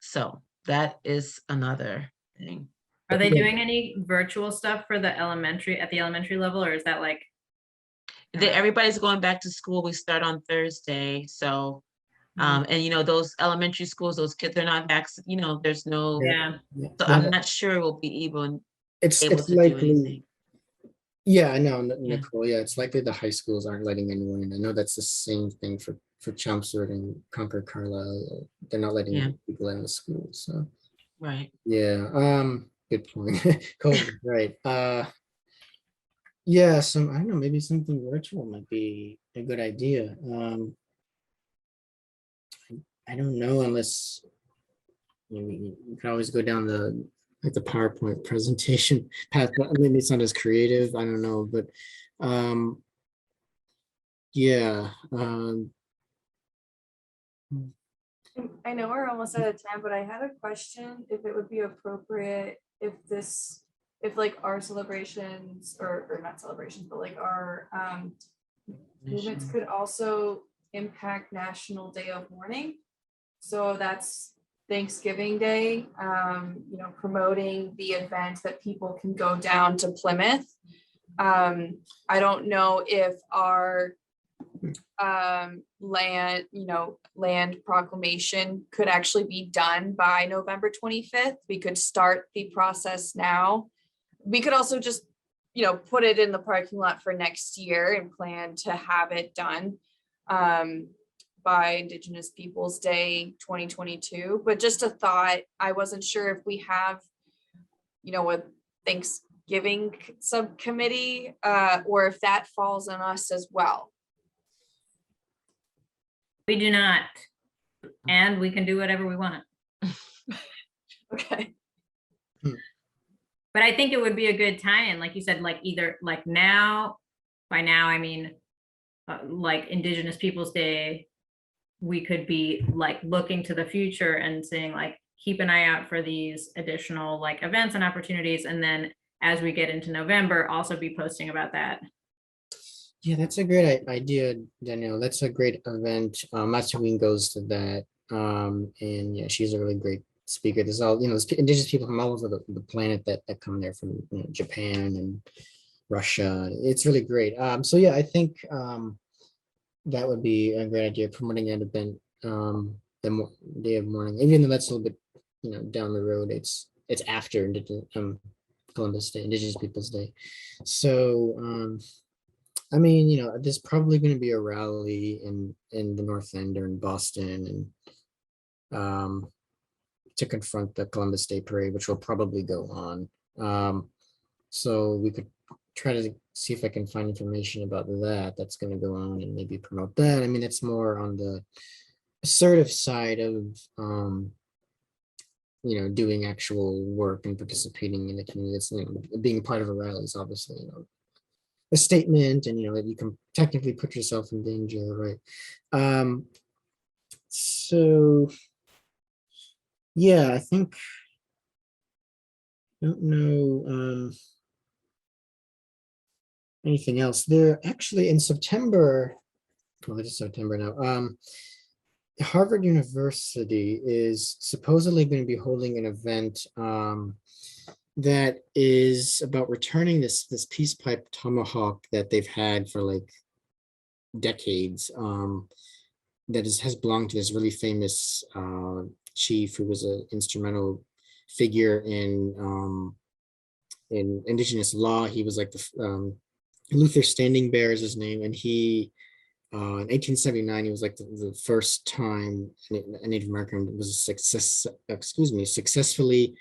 [SPEAKER 2] So that is another thing.
[SPEAKER 1] are they doing any virtual stuff for the elementary, at the elementary level, or is that like?
[SPEAKER 2] Everybody's going back to school. We start on Thursday. So, and you know, those elementary schools, those kids, they're not vaccinated, you know, there's no,
[SPEAKER 1] Yeah,
[SPEAKER 2] so I'm not sure we'll be even
[SPEAKER 3] It's
[SPEAKER 2] able
[SPEAKER 3] it's
[SPEAKER 2] to do
[SPEAKER 3] likely.
[SPEAKER 2] anything.
[SPEAKER 3] Yeah, I know,
[SPEAKER 2] Yeah.
[SPEAKER 3] Nicole. Yeah, it's likely the high schools aren't letting anyone in. I know that's the same thing for Chelmsford and Concord Carlisle. They're not letting
[SPEAKER 2] Yeah.
[SPEAKER 3] people in the schools. So
[SPEAKER 2] Right.
[SPEAKER 3] yeah, good point. COVID, right. Yeah, so I don't know, maybe something virtual might be a good idea. I don't know unless you can always go down the like the PowerPoint presentation path, but maybe it's not as creative. I don't know, but yeah.
[SPEAKER 4] I know we're almost out of time, but I had a question if it would be appropriate if like our celebrations or not celebrations, but like our movements could also impact National Day of Mourning. So that's Thanksgiving Day, you know, promoting the event that people can go down to Plymouth. I don't know if our land proclamation could actually be done by November 25th. We could start the process now. We could also just, you know, put it in the parking lot for next year and plan to have it done by Indigenous Peoples Day 2022. But just a thought, I wasn't sure if we have, you know, a Thanksgiving subcommittee or if that falls on us as well.
[SPEAKER 1] we do not, and we can do whatever we want.
[SPEAKER 4] Okay.
[SPEAKER 1] But I think it would be a good tie-in, like you said, like either like now, by now, I mean, like Indigenous Peoples Day, we could be like looking to the future and saying like, keep an eye out for these additional like events and opportunities. And then as we get into November, also be posting about that.
[SPEAKER 3] Yeah, that's a great idea, Danielle. That's a great event. Matsuwin goes to that. And yeah, she's a really great speaker. There's all, you know, there's Indigenous people from all over the planet that come there from, you know, Japan and Russia. It's really great. So yeah, I think that would be a great idea, promoting an event the day of mourning, even though that's a little bit, you know, down the road. It's after Columbus Day, Indigenous Peoples Day. So I mean, you know, there's probably going to be a rally in the North End or in Boston, and to confront the Columbus Day Parade, which will probably go on. So we could try to see if I can find information about that that's going to go on and maybe promote that. I mean, it's more on the assertive side of you know, doing actual work and participating in the community. It's, you know, being part of a rally is obviously, you know, a statement, and you know that you can technically put yourself in danger, right? So yeah, I think I don't know anything else. There actually in September, well, it is September now. Harvard University is supposedly going to be holding an event that is about returning this peace pipe tomahawk that they've had for like decades. That has belonged to this really famous chief who was an instrumental figure in in Indigenous law. He was like Luther Standing Bear is his name, and he in 1879 he was like the first time a Native American was successfully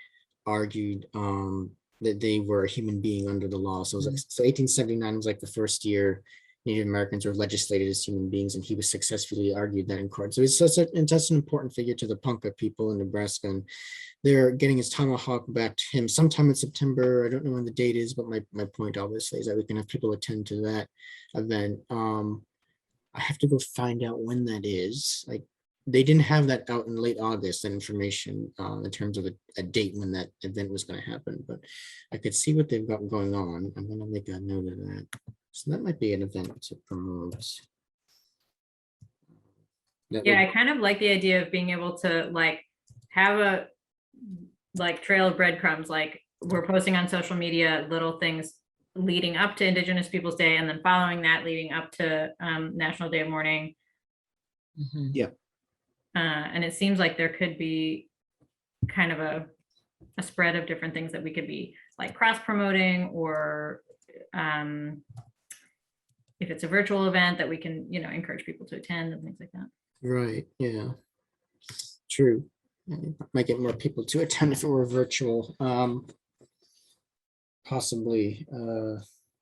[SPEAKER 3] argued that they were a human being under the law. So it was like, so 1879 was like the first year Native Americans were legislated as human beings, and he was successfully argued that in court. So he's such an important figure to the Ponca people in Nebraska, and they're getting his tomahawk back to him sometime in September. I don't know when the date is, but my point obviously is that we can have people attend to that event. I have to go find out when that is. Like, they didn't have that out in late August, that information in terms of a date when that event was going to happen, but I could see what they've got going on. I'm going to make a note of that. So that might be an event to promote.
[SPEAKER 1] Yeah, I kind of like the idea of being able to like have a like trail of breadcrumbs, like we're posting on social media little things leading up to Indigenous Peoples Day, and then following that leading up to National Day of Mourning.
[SPEAKER 3] Yeah.
[SPEAKER 1] And it seems like there could be kind of a spread of different things that we could be like cross promoting, or if it's a virtual event that we can, encourage people to attend and things like that.
[SPEAKER 3] Right. Yeah. True. Might get more people to attend if it were virtual. Possibly.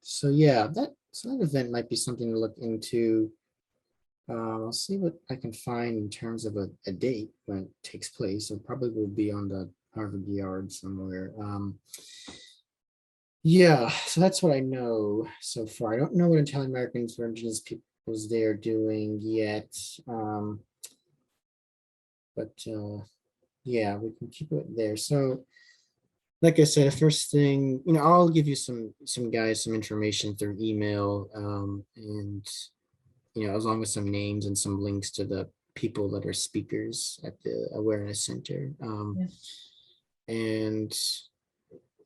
[SPEAKER 3] So yeah, that event might be something to look into. I'll see what I can find in terms of a date when it takes place. It probably will be on the Harvard Yard somewhere. Yeah, so that's what I know so far. I don't know what Italian Americans for Indigenous Peoples Day are doing yet. But yeah, we can keep it there. So like I said, first thing, I'll give you some guys some information through email, and as long as some names and some links to the people that are speakers at the Awareness Center. And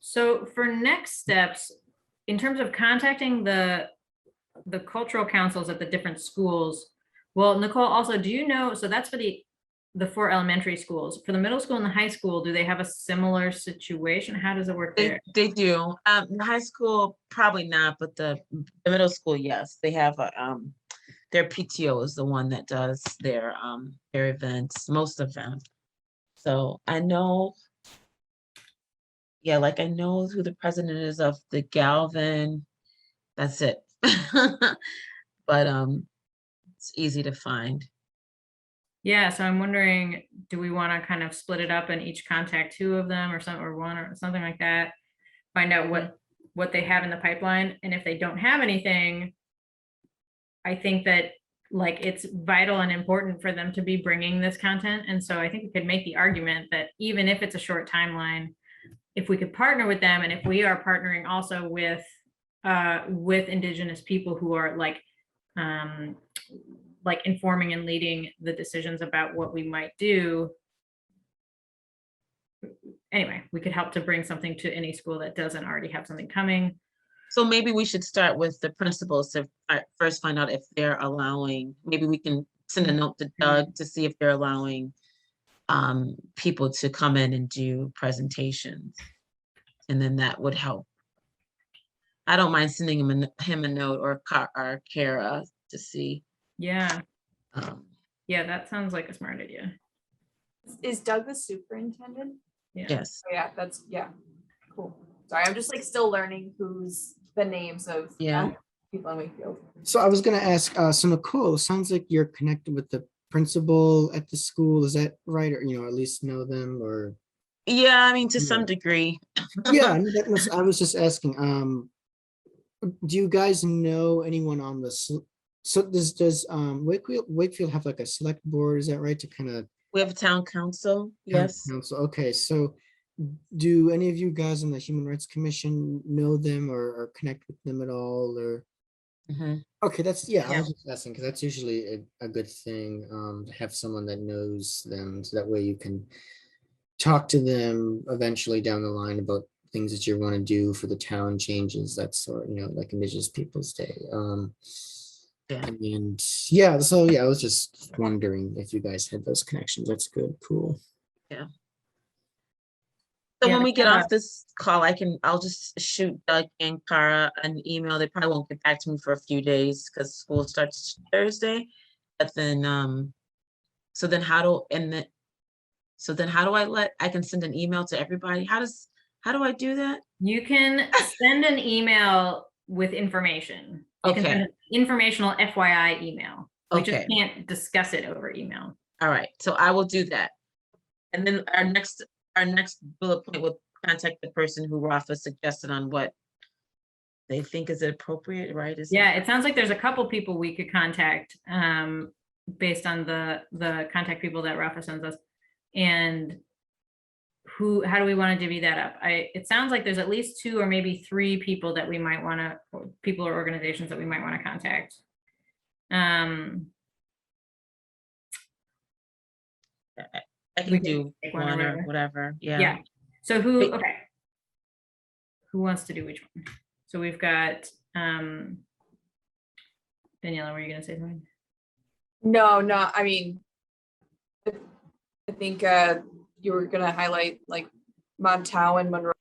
[SPEAKER 1] so for next steps, in terms of contacting the cultural councils at the different schools, well, Nicole, also, do you know, so that's for the 4 elementary schools. For the middle school and the high school, do they have a similar situation? How does it work there?
[SPEAKER 2] They do. The high school, probably not, but the middle school, yes. They have their PTO is the one that does their events, most of them. So I know, yeah, like I know who the president is of the Galvin. That's it. But it's easy to find.
[SPEAKER 1] Yeah, so I'm wondering, do we want to kind of split it up and each contact 2 of them or one or something like that? Find out what they have in the pipeline. And if they don't have anything, I think that like it's vital and important for them to be bringing this content. And so I think we could make the argument that even if it's a short timeline, if we could partner with them, and if we are partnering also with Indigenous people who are like informing and leading the decisions about what we might do. Anyway, we could help to bring something to any school that doesn't already have something coming.
[SPEAKER 2] So maybe we should start with the principals to first find out if they're allowing, maybe we can send a note to Doug to see if they're allowing people to come in and do presentations. And then that would help. I don't mind sending him a note, or Kara, to see.
[SPEAKER 1] Yeah. Yeah, that sounds like a smart idea.
[SPEAKER 4] Is Doug the superintendent?
[SPEAKER 1] Yeah.
[SPEAKER 2] Yes.
[SPEAKER 4] Oh, yeah, cool. Sorry, I'm just like still learning who's the names of people in Wakefield.
[SPEAKER 3] so I was going to ask, so Nicole, sounds like you're connected with the principal at the school. Is that right? Or, at least know them, or?
[SPEAKER 2] Yeah, I mean, to some degree.
[SPEAKER 3] Yeah, I was just asking, do you guys know anyone on the, so does Wakefield have like a select board? Is that right? To kind of.
[SPEAKER 2] We have a town council. Yes.
[SPEAKER 3] Council. Okay, so do any of you guys on the Human Rights Commission know them or connect with them at all, or? Okay, that's, I was just asking because that's usually a good thing, to have someone that knows them, so that way you can talk to them eventually down the line about things that you want to do for the town, changes, that sort, like Indigenous Peoples Day. And so I was just wondering if you guys had those connections. That's good. Cool.
[SPEAKER 2] Yeah. So
[SPEAKER 1] Yeah,
[SPEAKER 2] when we get
[SPEAKER 1] uh,
[SPEAKER 2] off this call, I'll just shoot Doug and Cara an email. They probably won't get back to me for a few days because school starts Thursday. But then, so then how do, and then, so then how do I can send an email to everybody? How do I do that?
[SPEAKER 1] You can send an email with information. You can send
[SPEAKER 2] Okay,
[SPEAKER 1] an informational FYI email. We just
[SPEAKER 2] okay,
[SPEAKER 1] can't discuss it over email.
[SPEAKER 2] all right. So I will do that. And then our next bullet point will contact the person who Rafa suggested on what they think is appropriate, right? Is
[SPEAKER 1] Yeah, it sounds like there's a couple people we could contact based on the contact people that Rafa sends us. And how do we want to divvy that up? It sounds like there's at least 2 or maybe 3 people that we might want to, people or organizations that we might want to contact.
[SPEAKER 2] I
[SPEAKER 1] we
[SPEAKER 2] can do
[SPEAKER 1] take
[SPEAKER 2] one or
[SPEAKER 1] whatever.
[SPEAKER 2] whatever.
[SPEAKER 1] Yeah.
[SPEAKER 2] Yeah.
[SPEAKER 1] So
[SPEAKER 2] Wait.
[SPEAKER 1] okay. Who wants to do which one? So we've got Daniela, were you gonna say something?
[SPEAKER 4] No, I mean, I think you were gonna highlight like Montauk and Monroe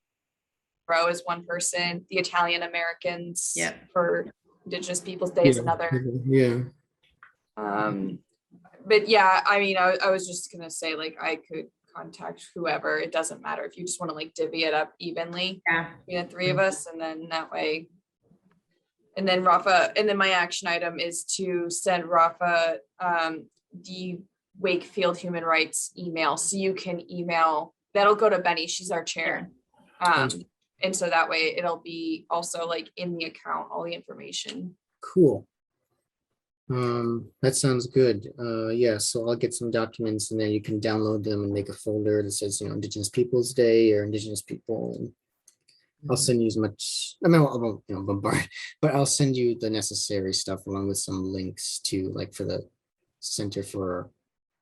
[SPEAKER 4] as one person, the Italian Americans
[SPEAKER 1] Yep.
[SPEAKER 4] for Indigenous Peoples Day is
[SPEAKER 3] Yeah,
[SPEAKER 4] another.
[SPEAKER 3] yeah.
[SPEAKER 4] But yeah, I mean, I was just gonna say like I could contact whoever. It doesn't matter if you just want to like divvy it up evenly
[SPEAKER 1] Yeah.
[SPEAKER 4] between the 3 of us, and then that way. And then Rafa, and then my action item is to send Rafa the Wakefield Human Rights email. So you can email, that'll go to Benny, she's our chair. And so that way it'll be also like in the account, all the information.
[SPEAKER 3] Cool. That sounds good. Yeah, so I'll get some documents and then you can download them and make a folder that says, Indigenous Peoples Day or Indigenous People. And I'll send you as much, I won't, bombard, but I'll send you the necessary stuff along with some links to like for the Center for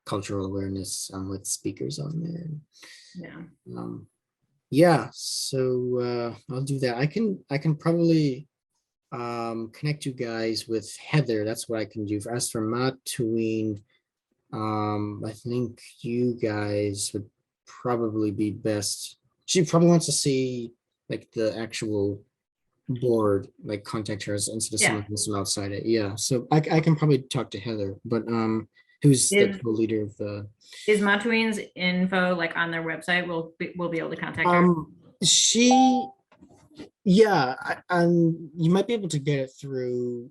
[SPEAKER 3] Cultural Awareness with speakers on there.
[SPEAKER 1] Yeah.
[SPEAKER 3] Yeah, so I'll do that. I can probably connect you guys with Heather. That's what I can do. As for Matween, I think you guys would probably be best. She probably wants to see like the actual board, like contact her instead of someone from outside it. Yeah, so I can probably talk to Heather, but who's the co-leader of the
[SPEAKER 1] Is Matween's info like on their website? We'll be able to contact her.
[SPEAKER 3] Yeah, you might be able to get it through.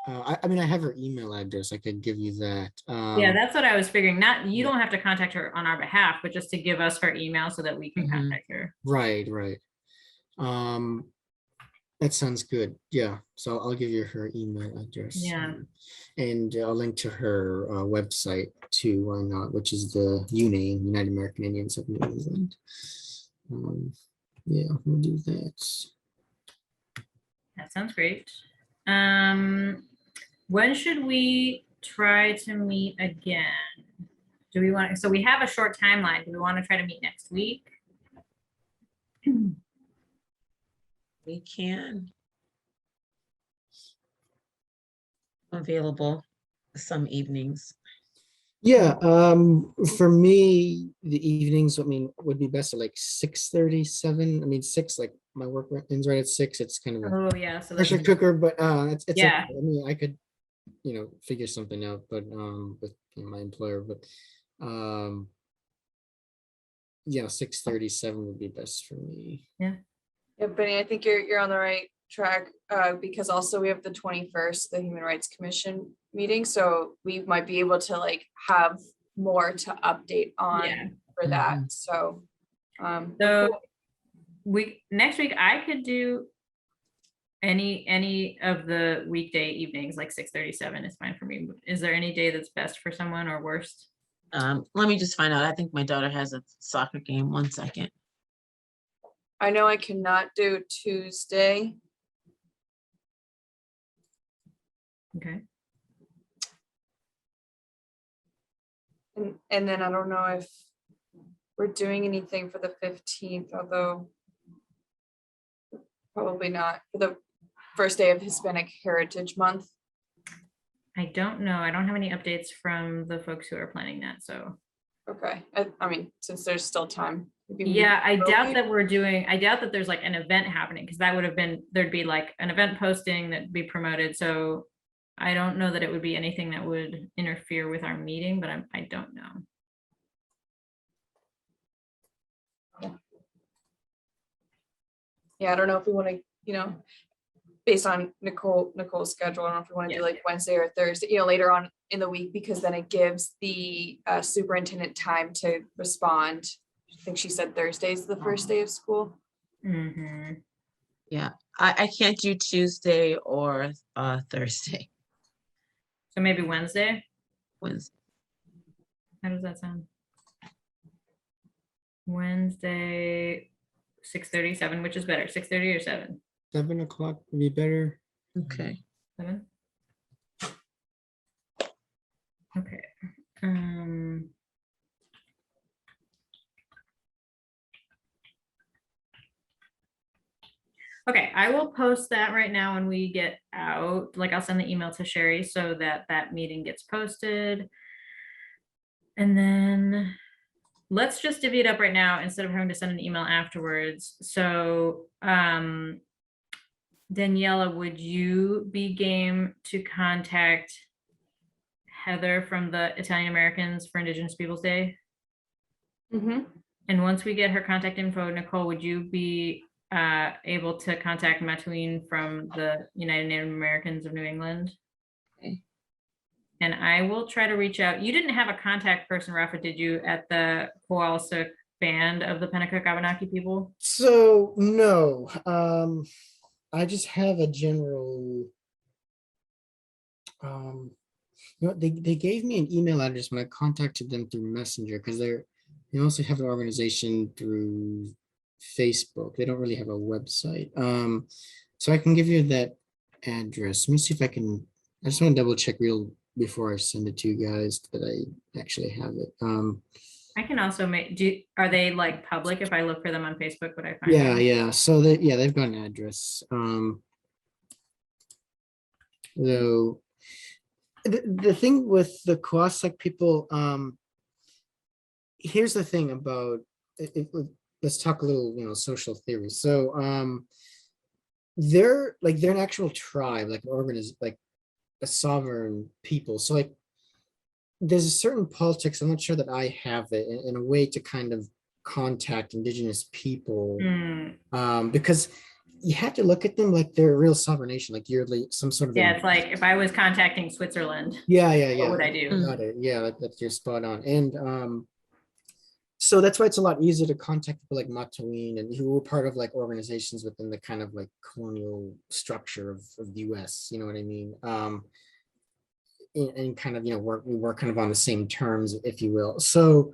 [SPEAKER 3] I mean, I have her email address. I could give you that.
[SPEAKER 1] Yeah, that's what I was figuring. Not, you don't have to contact her on our behalf, but just to give us her email so that we can contact her.
[SPEAKER 3] Right. That sounds good. Yeah, so I'll give you her email address.
[SPEAKER 1] Yeah.
[SPEAKER 3] And I'll link to her website too. Why not? Which is the UNAME, United American Indians of New England. Yeah, we'll do that.
[SPEAKER 1] That sounds great. When should we try to meet again? Do we want, so we have a short timeline. Do we want to try to meet next week?
[SPEAKER 2] We can. Available some evenings.
[SPEAKER 3] Yeah, for me, the evenings, would be best at like 6:37. 6, like my work ends right at 6. It's kind of a
[SPEAKER 1] Oh yeah, so
[SPEAKER 3] pressure cooker, but it's
[SPEAKER 1] yeah.
[SPEAKER 3] okay. I could, figure something out, but with my employer, but yeah, 6:37 would be best for me.
[SPEAKER 1] Yeah,
[SPEAKER 4] Benny, I think you're on the right track because also we have the 21st, the Human Rights Commission meeting, so we might be able to like have more to update on for that. So
[SPEAKER 1] next week I could do any of the weekday evenings, like 6:37 is fine for me. Is there any day that's best for someone or worst?
[SPEAKER 2] Let me just find out. I think my daughter has a soccer game. 1 second.
[SPEAKER 4] I know I cannot do Tuesday.
[SPEAKER 1] Okay.
[SPEAKER 4] And then I don't know if we're doing anything for the 15th, although probably not for the first day of Hispanic Heritage Month.
[SPEAKER 1] I don't know. I don't have any updates from the folks who are planning that. So
[SPEAKER 4] Okay, I mean, since there's still time. maybe we
[SPEAKER 1] Yeah, I
[SPEAKER 4] can
[SPEAKER 1] doubt
[SPEAKER 4] go.
[SPEAKER 1] that I doubt that there's like an event happening, because that would have been, there'd be like an event posting that'd be promoted, so I don't know that it would be anything that would interfere with our meeting, but I don't know.
[SPEAKER 4] Yeah, I don't know if we want to, based on Nicole's schedule, I don't know if we want to
[SPEAKER 1] Yeah.
[SPEAKER 4] do like Wednesday or Thursday, later on in the week, because then it gives the superintendent time to respond. I think she said Thursday's the first day of school.
[SPEAKER 1] Mhm.
[SPEAKER 2] Yeah, I can't do Tuesday or Thursday.
[SPEAKER 1] So maybe Wednesday,
[SPEAKER 2] Wednesday.
[SPEAKER 1] how does that sound? Wednesday, 6:37, which is better, 6:30 or 7?
[SPEAKER 3] 7 o'clock would be better.
[SPEAKER 2] Okay.
[SPEAKER 1] 7? Okay. Okay, I will post that right now when we get out. Like, I'll send the email to Sherry so that that meeting gets posted. And then let's just divvy it up right now instead of having to send an email afterwards. So, Daniela, would you be game to contact Heather from the Italian Americans for Indigenous Peoples Day?
[SPEAKER 4] Mhm.
[SPEAKER 1] And once we get her contact info, Nicole, would you be able to contact Matween from the United Native Americans of New England?
[SPEAKER 2] Okay.
[SPEAKER 1] And I will try to reach out. You didn't have a contact person, Rafa, did you, at the Kowalska band of the Pennacook Abenaki people?
[SPEAKER 3] So no, I just have a general. They gave me an email address when I contacted them through Messenger, because they also have an organization through Facebook. They don't really have a website. So I can give you that address. Let me see if I can. I just want to double check real before I send it to you guys that I actually have it.
[SPEAKER 1] I can also make, are they like public? If I look for them on Facebook, would I find
[SPEAKER 3] Yeah,
[SPEAKER 1] them?
[SPEAKER 3] yeah. So they've got an address. Though the thing with the Kawasaki people, here's the thing about let's talk a little, social theory. So they're an actual tribe, like an like a sovereign people. So like there's a certain politics, I'm not sure that I have it in a way to kind of contact indigenous people, because you have to look at them like they're a real sovereign nation, like you're like some sort of
[SPEAKER 1] Yeah, it's like if I was contacting Switzerland,
[SPEAKER 3] yeah, yeah,
[SPEAKER 1] what would
[SPEAKER 3] yeah.
[SPEAKER 1] I do?
[SPEAKER 3] Got it. Yeah, that's you're spot on. And so that's why it's a lot easier to contact people like Matawin, and who were part of like organizations within the kind of like colonial structure of the US, you know what I mean? And kind of, we work kind of on the same terms, if you will. So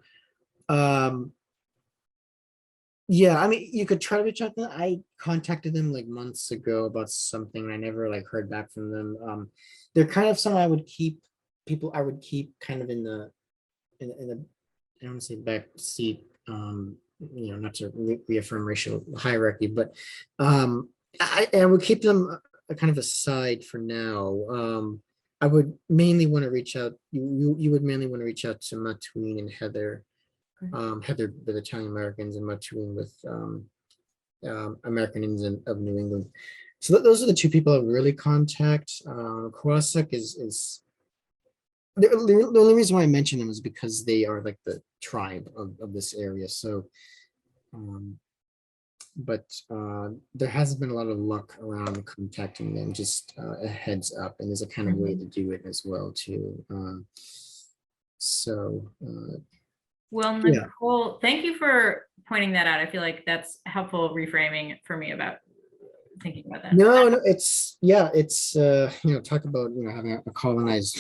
[SPEAKER 3] yeah, I mean, you could try to reach out to them. I contacted them like months ago about something, and I never like heard back from them. They're kind of some I would keep kind of in the I don't want to say back seat, not to reaffirm racial hierarchy, but I would keep them kind of aside for now. I would mainly want to reach out. You would mainly want to reach out to Matween and Heather. Heather with Italian Americans, and Matween with American Indians of New England. So those are the two people I would really contact. Kawasaki is the only reason why I mention them is because they are like the tribe of this area. So, but there hasn't been a lot of luck around contacting them. Just a heads up, and there's a kind of way to do it as well too.
[SPEAKER 1] Well,
[SPEAKER 3] Yeah.
[SPEAKER 1] Nicole, thank you for pointing that out. I feel like that's helpful reframing for me about thinking about that.
[SPEAKER 3] No, it's talk about having a colonized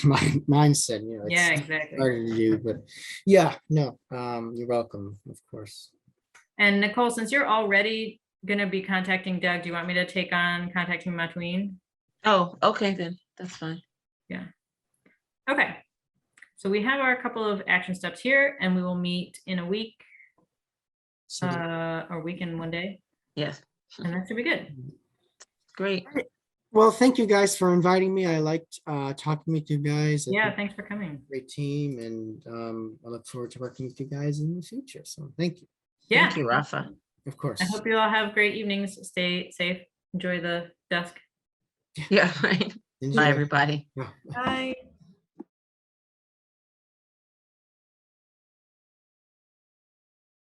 [SPEAKER 3] mindset.
[SPEAKER 1] Yeah,
[SPEAKER 3] It's
[SPEAKER 1] exactly.
[SPEAKER 3] harder to do, but yeah, no, you're welcome, of course.
[SPEAKER 1] And Nicole, since you're already gonna be contacting Doug, do you want me to take on contacting Matween?
[SPEAKER 2] Oh, okay, then that's fine.
[SPEAKER 1] Yeah. Okay. So we have our couple of action steps here, and we will meet in a week,
[SPEAKER 3] So
[SPEAKER 1] or week and one day,
[SPEAKER 2] Yes,
[SPEAKER 1] and that should be good.
[SPEAKER 2] great.
[SPEAKER 3] Well, thank you guys for inviting me. I liked talking with you guys. I
[SPEAKER 1] Yeah,
[SPEAKER 3] think
[SPEAKER 1] thanks for coming.
[SPEAKER 3] great team, and I look forward to working with you guys in the future. So thank you.
[SPEAKER 1] Yeah.
[SPEAKER 2] Thank you, Rafa.
[SPEAKER 3] Of course.
[SPEAKER 1] I hope you all have great evenings. Stay safe. Enjoy the dusk.
[SPEAKER 2] Yeah, right.
[SPEAKER 3] Enjoy.
[SPEAKER 2] Bye, everybody.
[SPEAKER 3] Yeah.
[SPEAKER 4] Bye.